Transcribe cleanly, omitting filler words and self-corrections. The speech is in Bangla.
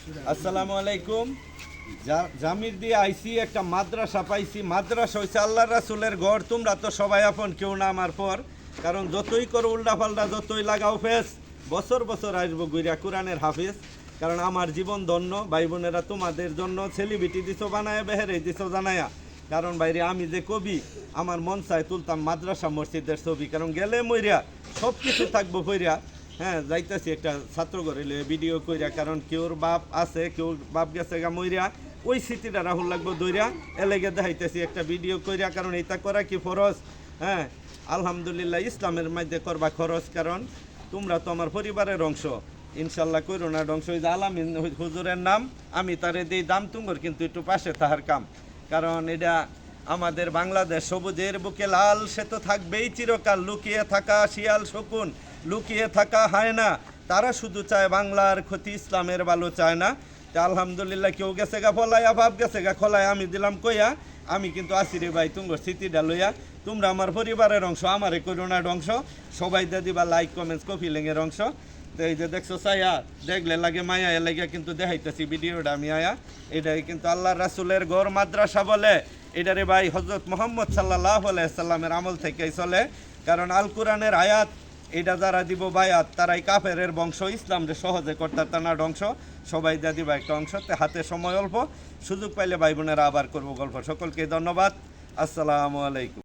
আসসালামু আলাইকুম। জামির দিয়ে আইসি একটা মাদ্রাসা পাইছি। মাদ্রাসা হয়েছে আল্লাহ রাসুলের ঘর। তোমরা তো সবাই আপন, কেউ না আমার পর। কারণ যতই করো উল্টা পাল্টা, যতই লাগাও ফেস, বছর বছর আসবো গুইরা কোরআনের হাফিজ। কারণ আমার জীবন ধন্য। ভাই বোনেরা, তোমাদের জন্য সেলিব্রিটি দিছো বানায়া, বেহেরে দিছো জানায়া। কারণ বাইরে আমি যে কবি, আমার মন চায় তুলতাম মাদ্রাসা মসজিদের ছবি। কারণ গেলে মইরা সব কিছু থাকবো কইরা। হ্যাঁ, যাইতেছি একটা ছাত্র ঘরে ভিডিও কইরা। কারণ কেউর বাপ আছে, কেউ বাপ গেছে গা মইরা, ওই স্মৃতিটা রাহুল লাগবো দইরা। এলেগে দেখাইতেছি একটা ভিডিও কইরা। কারণ এটা করা কি ফরজ? হ্যাঁ, আলহামদুলিল্লাহ ইসলামের মধ্যে করবা খরচ। কারণ তোমরা তো আমার পরিবারের অংশ। ইনশাল্লাহ করোনার অংশ। ওই যে আলামিন হুজুরের নাম, আমি তারে দিই দাম, তুঙ্গর কিন্তু একটু পাশে তাহার কাম। কারণ এটা আমাদের বাংলাদেশ সবুজের বুকে লাল, সে তো থাকবেই চিরকাল। লুকিয়ে থাকা শিয়াল শকুন, লুকিয়ে থাকা হয় না, তারা শুধু চায় বাংলার ক্ষতি, ইসলামের ভালো চায় না। তা আলহামদুলিল্লাহ কেউ গেছে গা ফলাইয়া, ভাব গেছে গা খোলায়, আমি দিলাম কইয়া। আমি কিন্তু আসি রে ভাই তুঙ্গর স্মৃতিটা লইয়া। তোমরা আমার পরিবারের অংশ, আমারে করোনার অংশ। সবাই দিয়ে দিবা লাইক কমেন্টস, কফিলিংয়ের অংশ। তো এই যে দেখছো চাইয়া, দেখলে লাগে মায়া, এ লাগে কিন্তু দেখাইতেছি ভিডিওটা আমি আয়া। এটাই কিন্তু আল্লাহ রাসুলের ঘর মাদ্রাসা বলে। এটারে ভাই হজরত মোহাম্মদ সাল্লাল্লাহু আলাইহি সাল্লামের আমল থেকেই চলে। কারণ আল কোরআনের আয়াত, এটা যারা দিব বায়াত, তারাই কাফেরের বংশ, ইসলামরে সহজে করতে না ধ্বংস। সবাই দিয়ে দিবা একটা অংশ। হাতে সময় অল্প, সুযোগ পাইলে ভাই বোনেরা আবার করবো গল্প। সকলকে ধন্যবাদ। আসসালামু আলাইকুম।